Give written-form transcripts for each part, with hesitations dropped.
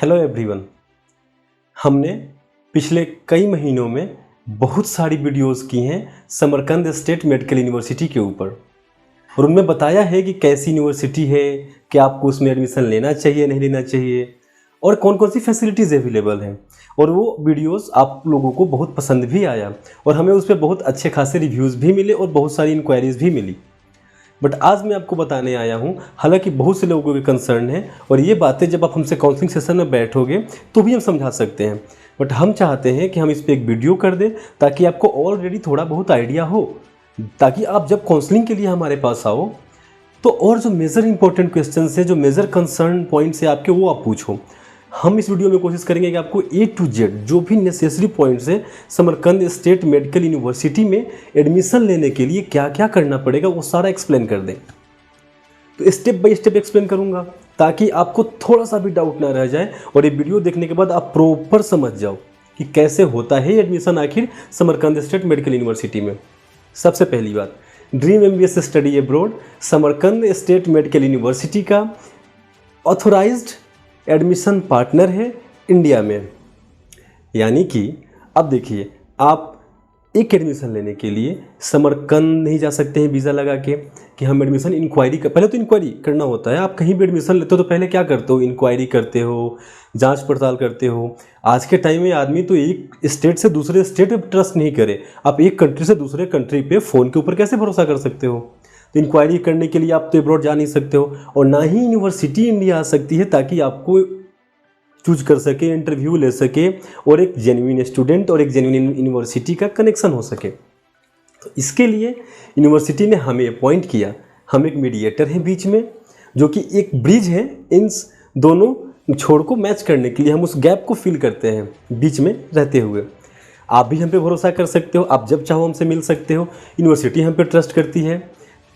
Hello everyone. हमने पिछले कई महीनों में बहुत सारी वीडियोस की हैं समरकंद स्टेट मेडिकल यूनिवर्सिटी के ऊपर और उनमें बताया है कि कैसी यूनिवर्सिटी है, क्या आपको उसमें एडमिशन लेना चाहिए नहीं लेना चाहिए और कौन कौन सी फैसिलिटीज़ अवेलेबल हैं। और वो वीडियोस आप लोगों को बहुत पसंद भी आया और हमें उस पर बहुत अच्छे खासे रिव्यूज़ भी मिले और बहुत सारी इंक्वायरीज़ भी मिली। बट आज मैं आपको बताने आया हूँ, हालांकि बहुत से लोगों के कंसर्न है और ये बातें जब आप हमसे काउंसलिंग सेशन में बैठोगे तो भी हम समझा सकते हैं, बट हम चाहते हैं कि हम इस पर एक वीडियो कर दें ताकि आपको ऑलरेडी थोड़ा बहुत आइडिया हो, ताकि आप जब काउंसलिंग के लिए हमारे पास आओ तो और जो मेजर इंपॉर्टेंट क्वेश्चन है, जो मेजर कंसर्न पॉइंट्स है आपके, वो आप पूछो। हम इस वीडियो में कोशिश करेंगे कि आपको A to Z जो भी नेसेसरी पॉइंट्स हैं समरकंद स्टेट मेडिकल यूनिवर्सिटी में एडमिशन लेने के लिए क्या क्या करना पड़ेगा वो सारा एक्सप्लेन कर दें। तो स्टेप बाय स्टेप एक्सप्लेन करूंगा ताकि आपको थोड़ा सा भी डाउट ना रह जाए और ये वीडियो देखने के बाद आप प्रॉपर समझ जाओ कि कैसे होता है एडमिशन आखिर समरकंद स्टेट मेडिकल यूनिवर्सिटी में। सबसे पहली बात, dream MBBS study abroad Samarkand state medical university का ऑथोराइज्ड एडमिशन पार्टनर है इंडिया में। यानी कि अब देखिए, आप एक एडमिशन लेने के लिए समरकंद नहीं जा सकते हैं वीज़ा लगा के कि हम एडमिशन इंक्वायरी कर, पहले तो इंक्वायरी करना होता है। आप कहीं भी एडमिशन लेते हो तो पहले क्या करते हो, इंक्वायरी करते हो, जांच पड़ताल करते हो। आज के टाइम में आदमी तो एक स्टेट से दूसरे स्टेट पे ट्रस्ट नहीं करे, आप एक कंट्री से दूसरे कंट्री पे फ़ोन के ऊपर कैसे भरोसा कर सकते हो। तो इंक्वायरी करने के लिए आप तो अब्रॉड जा नहीं सकते हो और ना ही यूनिवर्सिटी इंडिया आ सकती है ताकि आपको चूज कर सके, इंटरव्यू ले सके और एक जेन्युइन स्टूडेंट और एक जेन्युइन यूनिवर्सिटी का कनेक्शन हो सके। तो इसके लिए यूनिवर्सिटी ने हमें अपॉइंट किया। हम एक मीडिएटर हैं बीच में, जो कि एक ब्रिज है इन दोनों छोर को मैच करने के लिए। हम उस गैप को फिल करते हैं बीच में रहते हुए। आप भी हम पे भरोसा कर सकते हो, आप जब चाहो हमसे मिल सकते हो। यूनिवर्सिटी हम पे ट्रस्ट करती है।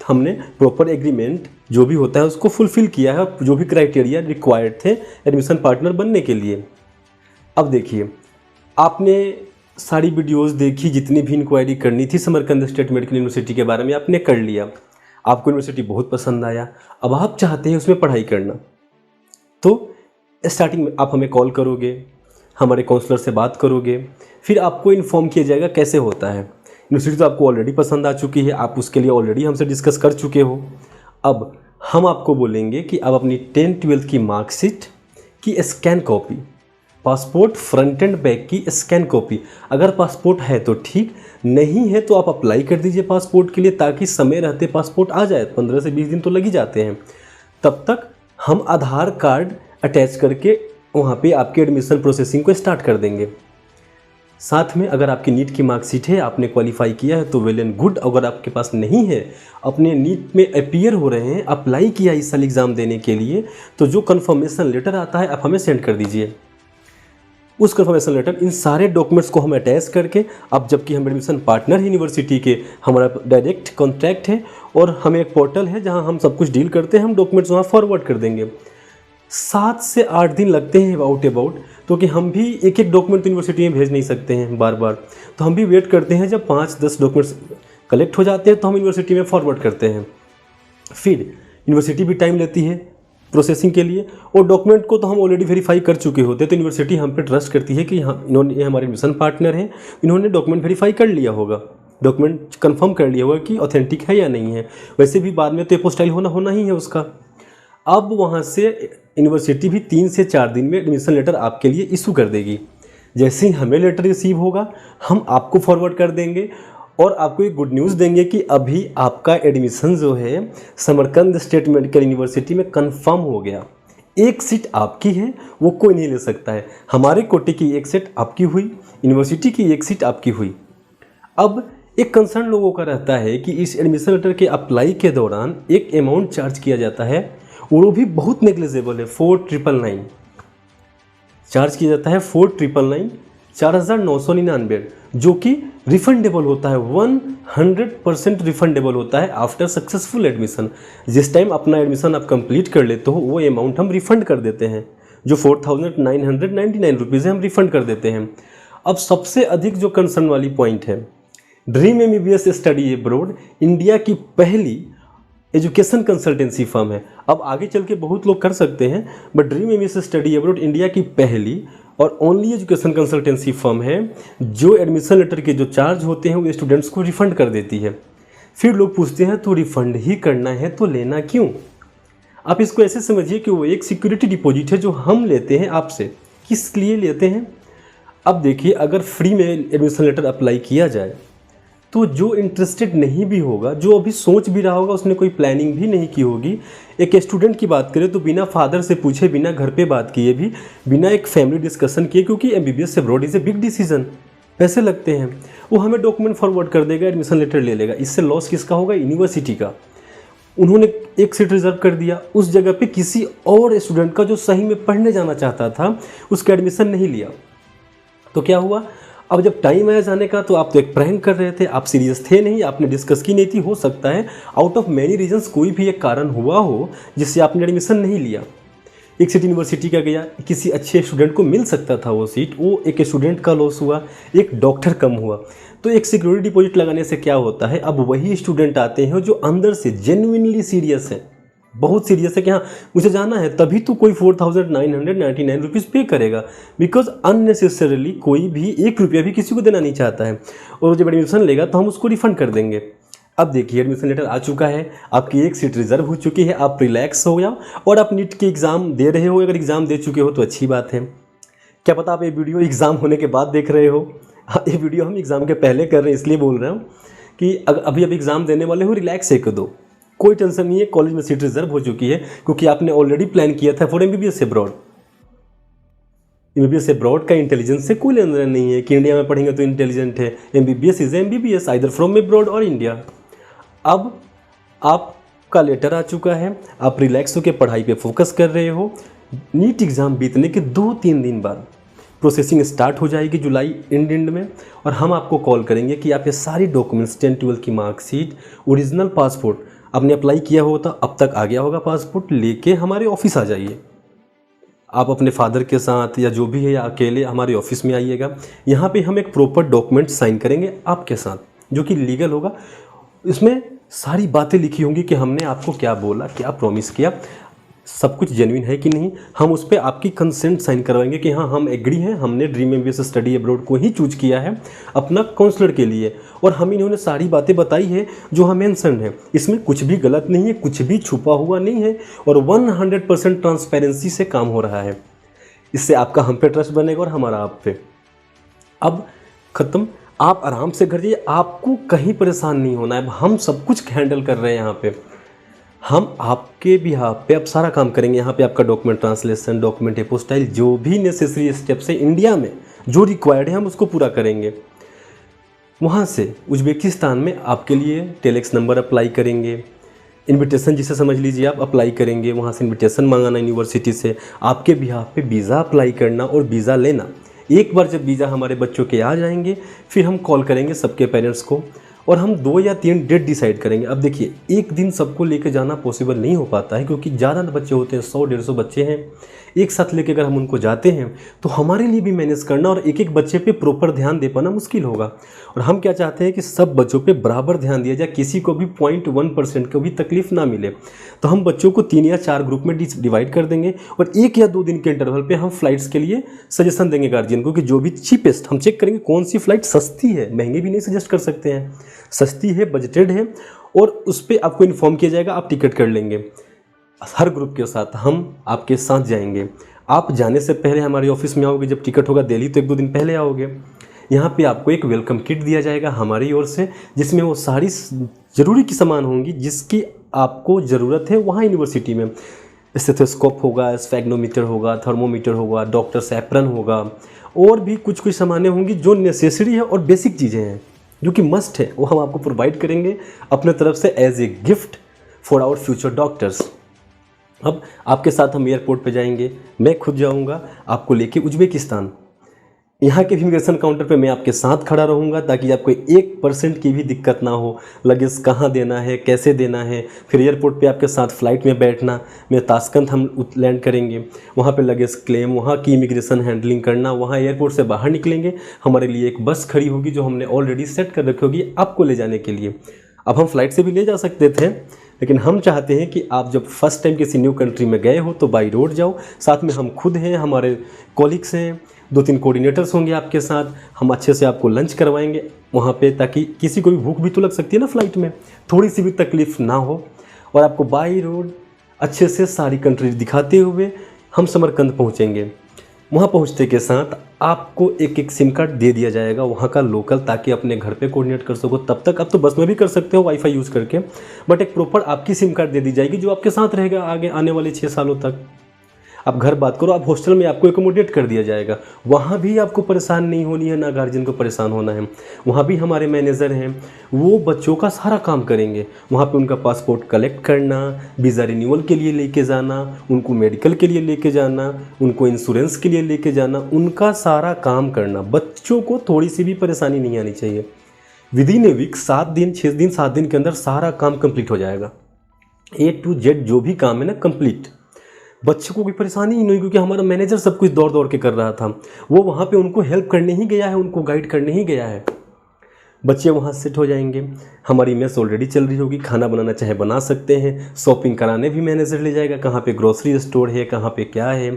हमने प्रॉपर एग्रीमेंट जो भी होता है उसको फुलफ़िल किया है और जो भी क्राइटेरिया रिक्वायर्ड थे एडमिशन पार्टनर बनने के लिए। अब देखिए, आपने सारी वीडियोस देखी, जितनी भी इंक्वायरी करनी थी समरकंद स्टेट मेडिकल यूनिवर्सिटी के बारे में आपने कर लिया। आपको यूनिवर्सिटी बहुत पसंद आया, अब आप चाहते हैं उसमें पढ़ाई करना। तो स्टार्टिंग में आप हमें कॉल करोगे, हमारे काउंसलर से बात करोगे, फिर आपको इन्फॉर्म किया जाएगा कैसे होता है। यूनिवर्सिटी तो आपको ऑलरेडी पसंद आ चुकी है, आप उसके लिए ऑलरेडी हमसे डिस्कस कर चुके हो। अब हम आपको बोलेंगे कि आप अपनी 10th-12th की मार्कशीट की scan copy, passport front end back की स्कैन कॉपी, अगर पासपोर्ट है तो ठीक, नहीं है तो आप अप्लाई कर दीजिए पासपोर्ट के लिए ताकि समय रहते पासपोर्ट आ जाए। 15 से 20 दिन तो लग ही जाते हैं। तब तक हम आधार कार्ड अटैच करके वहाँ पे आपके एडमिशन प्रोसेसिंग को स्टार्ट कर देंगे। साथ में अगर आपकी नीट की मार्कशीट है, आपने क्वालिफाई किया है तो वेल एंड गुड। अगर आपके पास नहीं है, अपने नीट में अपीयर हो रहे हैं, अप्लाई किया इस साल एग्ज़ाम देने के लिए, तो जो कन्फर्मेशन लेटर आता है आप हमें सेंड कर दीजिए। उस कन्फर्मेशन लेटर, इन सारे डॉक्यूमेंट्स को हम अटैच करके, अब जबकि हम एडमिशन पार्टनर है यूनिवर्सिटी के, हमारा डायरेक्ट कॉन्टैक्ट है और हमें एक पोर्टल है जहाँ हम सब कुछ डील करते हैं, हम डॉक्यूमेंट्स वहाँ फॉरवर्ड कर देंगे। 7 से 8 दिन लगते हैं अबाउट, क्योंकि हम भी एक एक डॉक्यूमेंट यूनिवर्सिटी में भेज नहीं सकते हैं बार बार। तो हम भी वेट करते हैं, जब 5-10 डॉक्यूमेंट्स कलेक्ट हो जाते हैं तो हम यूनिवर्सिटी में फॉरवर्ड करते हैं। फिर यूनिवर्सिटी भी टाइम लेती है प्रोसेसिंग के लिए और डॉक्यूमेंट को तो हम ऑलरेडी वेरीफाई कर चुके होते हैं। तो यूनिवर्सिटी हम पे ट्रस्ट करती है कि हाँ, इन्होंने, हमारे एडमिशन पार्टनर हैं, इन्होंने डॉक्यूमेंट वेरीफाई कर लिया होगा, डॉक्यूमेंट कंफर्म कर लिया होगा कि ऑथेंटिक है या नहीं है। वैसे भी बाद में तो एपोस्टाइल होना ही है उसका। अब वहाँ से यूनिवर्सिटी भी 3 से 4 दिन में एडमिशन लेटर आपके लिए इशू कर देगी। जैसे ही हमें लेटर रिसीव होगा हम आपको फॉरवर्ड कर देंगे और आपको एक गुड न्यूज़ देंगे कि अभी आपका एडमिशन जो है समरकंद स्टेट मेडिकल यूनिवर्सिटी में कंफर्म हो गया। एक सीट आपकी है, वो कोई नहीं ले सकता है। हमारे कोटे की एक सीट आपकी हुई, यूनिवर्सिटी की एक सीट आपकी हुई। अब एक कंसर्न लोगों का रहता है कि इस एडमिशन लेटर के अप्लाई के दौरान एक अमाउंट चार्ज किया जाता है, वो भी बहुत नेग्लिजिबल है। 4999 चार्ज किया जाता है, 4999, 4999, जो कि रिफंडेबल होता है, 100% रिफंडेबल होता है आफ्टर सक्सेसफुल एडमिशन। जिस टाइम अपना एडमिशन आप कंप्लीट कर लेते हो वो अमाउंट हम रिफंड कर देते हैं। जो 4999 रुपीज़ है हम रिफंड कर देते हैं। अब सबसे अधिक जो कंसर्न वाली पॉइंट है, dream MBBS study abroad India की पहली एजुकेशन कंसल्टेंसी फर्म है। अब आगे चल के बहुत लोग कर सकते हैं, but dream MBBS study abroad India की पहली और ओनली एजुकेशन कंसल्टेंसी फर्म है जो एडमिशन लेटर के जो चार्ज होते हैं वो स्टूडेंट्स को रिफंड कर देती है। फिर लोग पूछते हैं तो रिफंड ही करना है तो लेना क्यों? आप इसको ऐसे समझिए कि वो एक सिक्योरिटी डिपॉजिट है जो हम लेते हैं आपसे। किस लिए लेते हैं? अब देखिए, अगर फ्री में एडमिशन लेटर अप्लाई किया जाए तो जो इंटरेस्टेड नहीं भी होगा, जो अभी सोच भी रहा होगा, उसने कोई प्लानिंग भी नहीं की होगी, एक स्टूडेंट की बात करें तो बिना फादर से पूछे, बिना घर पे बात किए भी, बिना एक फैमिली डिस्कशन किए, क्योंकि एमबीबीएस से abroad is a big decision, पैसे लगते हैं, वो हमें डॉक्यूमेंट फॉरवर्ड कर देगा, एडमिशन लेटर ले लेगा। इससे लॉस किसका होगा? यूनिवर्सिटी का। उन्होंने एक सीट रिजर्व कर दिया, उस जगह पे किसी और स्टूडेंट का जो सही में पढ़ने जाना चाहता था उसका एडमिशन नहीं लिया, तो क्या हुआ? अब जब टाइम आया जाने का तो आप तो एक प्रैंक कर रहे थे, आप सीरियस थे नहीं, आपने डिस्कस की नहीं थी। हो सकता है आउट ऑफ मैनी रीजंस कोई भी एक कारण हुआ हो जिससे आपने एडमिशन नहीं लिया। एक सीट यूनिवर्सिटी का गया, किसी अच्छे स्टूडेंट को मिल सकता था वो सीट, वो एक स्टूडेंट का लॉस हुआ, एक डॉक्टर कम हुआ। तो एक सिक्योरिटी डिपॉजिट लगाने से क्या होता है, अब वही स्टूडेंट आते हैं जो अंदर से जेन्युइनली सीरियस है, बहुत सीरियस है कि हाँ मुझे जाना है, तभी तो कोई 4,999 रुपीज़ पे करेगा। बिकॉज अननेसेसरीली कोई भी 1 रुपया भी किसी को देना नहीं चाहता है, और जब एडमिशन लेगा तो हम उसको रिफंड कर देंगे। अब देखिए, एडमिशन लेटर आ चुका है, आपकी एक सीट रिजर्व हो चुकी है, आप रिलैक्स हो जाओ और आप नीट के एग्ज़ाम दे रहे हो। अगर एग्ज़ाम दे चुके हो तो अच्छी बात है, क्या पता आप ये वीडियो एग्ज़ाम होने के बाद देख रहे हो। ये वीडियो हम एग्ज़ाम के पहले कर रहे हैं, इसलिए बोल रहा हूँ कि अभी एग्ज़ाम देने वाले हो, रिलैक्स एक दो, कोई टेंशन नहीं है, कॉलेज में सीट रिजर्व हो चुकी है, क्योंकि आपने ऑलरेडी प्लान किया था for MBBS abroad. MBBS abroad का इंटेलिजेंस से कोई लेना देना नहीं है कि इंडिया में पढ़ेंगे तो इंटेलिजेंट है। MBBS is MBBS either from abroad और इंडिया। अब आपका लेटर आ चुका है, आप रिलैक्स होकर पढ़ाई पे फोकस कर रहे हो। नीट एग्ज़ाम बीतने के 2-3 दिन बाद प्रोसेसिंग स्टार्ट हो जाएगी जुलाई एंड में, और हम आपको कॉल करेंगे कि आप ये सारी डॉक्यूमेंट्स 10-12 की मार्कशीट, ओरिजिनल पासपोर्ट, आपने अप्लाई किया होता अब तक आ गया होगा पासपोर्ट, लेके हमारे ऑफिस आ जाइए। आप अपने फादर के साथ या जो भी है, या अकेले हमारे ऑफिस में आइएगा। यहाँ पे हम एक प्रॉपर डॉक्यूमेंट साइन करेंगे आपके साथ, जो कि लीगल होगा। इसमें सारी बातें लिखी होंगी कि हमने आपको क्या बोला, क्या प्रॉमिस किया, सब कुछ जेन्युइन है कि नहीं। हम उस पर आपकी कंसेंट साइन करवाएंगे कि हाँ हम एग्री हैं, हमने ड्रीम एमबीबीएस स्टडी अब्रॉड को ही चूज किया है अपना काउंसलर के लिए, और हम इन्होंने सारी बातें बताई है जो हम मेंशन है। इसमें कुछ भी गलत नहीं है, कुछ भी छुपा हुआ नहीं है, और 100% ट्रांसपेरेंसी से काम हो रहा है। इससे आपका हम पे ट्रस्ट बनेगा और हमारा आप पे। अब ख़त्म, आप आराम से घर जाइए, आपको कहीं परेशान नहीं होना है। हम सब कुछ हैंडल कर रहे हैं यहाँ पे, हम आपके बिहाफ पे अब सारा काम करेंगे। यहाँ पे आपका डॉक्यूमेंट ट्रांसलेशन, डॉक्यूमेंट एपोस्टाइल, जो भी नेसेसरी स्टेप्स है इंडिया में जो रिक्वायर्ड है हम उसको पूरा करेंगे। वहाँ से उज्बेकिस्तान में आपके लिए टेलेक्स नंबर अप्लाई करेंगे, इनविटेशन जिसे समझ लीजिए आप अप्लाई करेंगे, वहाँ से इनविटेशन मंगाना यूनिवर्सिटी से, आपके बिहाफ पे वीज़ा अप्लाई करना और वीज़ा लेना। एक बार जब वीज़ा हमारे बच्चों के आ जाएंगे फिर हम कॉल करेंगे सबके पेरेंट्स को, और हम 2 या 3 डेट डिसाइड करेंगे। अब देखिए, एक दिन सबको लेकर जाना पॉसिबल नहीं हो पाता है, क्योंकि ज़्यादा बच्चे होते हैं, 100-150 बच्चे हैं। एक साथ लेकर अगर हम उनको जाते हैं तो हमारे लिए भी मैनेज करना और एक एक बच्चे पे प्रॉपर ध्यान दे पाना मुश्किल होगा। और हम क्या चाहते हैं कि सब बच्चों पे बराबर ध्यान दिया जाए, किसी को भी 0.1% को भी तकलीफ ना मिले। तो हम बच्चों को 3 या 4 ग्रुप में डिवाइड कर देंगे, और 1 या 2 दिन के इंटरवल पे हम फ्लाइट्स के लिए सजेशन देंगे गार्जियन को कि जो भी चीपेस्ट, हम चेक करेंगे कौन सी फ़्लाइट सस्ती है, महंगी भी नहीं सजेस्ट कर सकते हैं, सस्ती है, बजटेड है, और उस पर आपको इन्फॉर्म किया जाएगा, आप टिकट कर लेंगे। हर ग्रुप के साथ हम आपके साथ जाएंगे। आप जाने से पहले हमारे ऑफिस में आओगे, जब टिकट होगा दिल्ली तो 1-2 दिन पहले आओगे। यहाँ पे आपको एक वेलकम किट दिया जाएगा हमारी ओर से, जिसमें वो सारी ज़रूरी की सामान होंगी जिसकी आपको ज़रूरत है वहाँ यूनिवर्सिटी में। स्टेथोस्कोप होगा, स्फैग्नोमीटर होगा, थर्मोमीटर होगा, डॉक्टर्स एप्रन होगा, और भी कुछ सामानें होंगी जो नेसेसरी है और बेसिक चीज़ें हैं जो कि मस्ट है, वो हम आपको प्रोवाइड करेंगे अपने तरफ से as a gift for our future doctors. अब आपके साथ हम एयरपोर्ट पे जाएंगे, मैं खुद जाऊंगा आपको लेके उज्बेकिस्तान। यहाँ के भी इमिग्रेशन काउंटर पे मैं आपके साथ खड़ा रहूँगा, ताकि आपको 1% की भी दिक्कत ना हो, लगेज कहाँ देना है, कैसे देना है। फिर एयरपोर्ट पे आपके साथ फ़्लाइट में बैठना, मैं ताशकंद हम लैंड करेंगे, वहाँ पे लगेज क्लेम, वहाँ की इमिग्रेशन हैंडलिंग करना, वहाँ एयरपोर्ट से बाहर निकलेंगे, हमारे लिए एक बस खड़ी होगी जो हमने ऑलरेडी सेट कर रखी होगी आपको ले जाने के लिए। अब हम फ़्लाइट से भी ले जा सकते थे, लेकिन हम चाहते हैं कि आप जब फर्स्ट टाइम किसी न्यू कंट्री में गए हो तो बाई रोड जाओ। साथ में हम खुद हैं, हमारे कॉलीग्स हैं, 2-3 कोऑर्डिनेटर्स होंगे आपके साथ। हम अच्छे से आपको लंच करवाएंगे वहाँ पे, ताकि किसी को भी भूख भी तो लग सकती है ना फ्लाइट में, थोड़ी सी भी तकलीफ़ ना हो। और आपको बाई रोड अच्छे से सारी कंट्री दिखाते हुए हम समरकंद पहुँचेंगे। वहाँ पहुँचते के साथ आपको एक सिम कार्ड दे दिया जाएगा वहाँ का लोकल, ताकि अपने घर पे कोऑर्डिनेट कर सको। तब तक आप तो बस में भी कर सकते हो वाईफाई यूज़ करके, बट एक प्रॉपर आपकी सिम कार्ड दे दी जाएगी जो आपके साथ रहेगा आगे आने वाले 6 सालों तक। आप घर बात करो, आप हॉस्टल में आपको एकोमोडेट कर दिया जाएगा, वहाँ भी आपको परेशान नहीं होनी है, ना गार्जियन को परेशान होना है। वहाँ भी हमारे मैनेजर हैं, वो बच्चों का सारा काम करेंगे। वहाँ पे उनका पासपोर्ट कलेक्ट करना, वीज़ा रिन्यूअल के लिए लेके जाना, उनको मेडिकल के लिए लेके जाना, उनको इंश्योरेंस के लिए लेके जाना, उनका सारा काम करना। बच्चों को थोड़ी सी भी परेशानी नहीं आनी चाहिए। विदिन ए वीक 7 दिन 6 दिन 7 दिन के अंदर सारा काम कंप्लीट हो जाएगा। A to Z जो भी काम है ना कंप्लीट। बच्चे को कोई परेशानी ही नहीं, क्योंकि हमारा मैनेजर सब कुछ दौड़ दौड़ के कर रहा था। वो वहाँ पे उनको हेल्प करने ही गया है, उनको गाइड करने ही गया है। बच्चे वहाँ सेट हो जाएंगे। हमारी मेस ऑलरेडी चल रही होगी, खाना बनाना चाहे बना सकते हैं। शॉपिंग कराने भी मैनेजर ले जाएगा, कहाँ पे ग्रोसरी स्टोर है, कहाँ पे क्या है,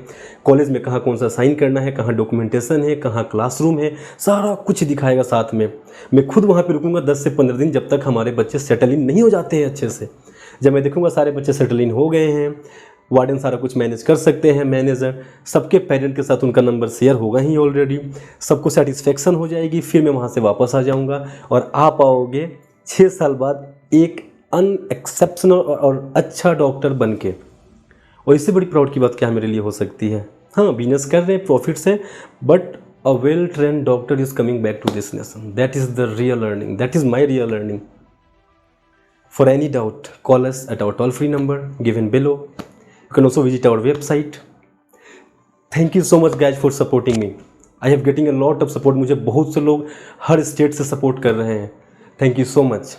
कॉलेज में कहाँ कौन सा साइन करना है, कहाँ डॉक्यूमेंटेशन है, कहाँ क्लासरूम है, सारा कुछ दिखाएगा साथ में। मैं खुद वहाँ पे रुकूंगा 10 से 15 दिन, जब तक हमारे बच्चे सेटल इन नहीं हो जाते हैं अच्छे से। जब मैं देखूंगा सारे बच्चे सेटल इन हो गए हैं, वार्डन सारा कुछ मैनेज कर सकते हैं, मैनेजर सबके पेरेंट के साथ उनका नंबर शेयर होगा ही ऑलरेडी, सबको सेटिस्फेक्शन हो जाएगी, फिर मैं वहाँ से वापस आ जाऊँगा और आप आओगे 6 साल बाद एक अनएक्सेप्शनल और अच्छा डॉक्टर बन के। और इससे बड़ी प्राउड की बात क्या मेरे लिए हो सकती है। हाँ, बिजनेस कर रहे हैं, प्रॉफिट से, but a well trained doctor is coming back to this nation. That is the real earning, that is my real earning. For any doubt, call us at our toll-free number given below. You can also visit our website. Thank you so much guys for supporting me. I have getting a lot of support. मुझे बहुत से लोग हर state से support कर रहे हैं। Thank you so much.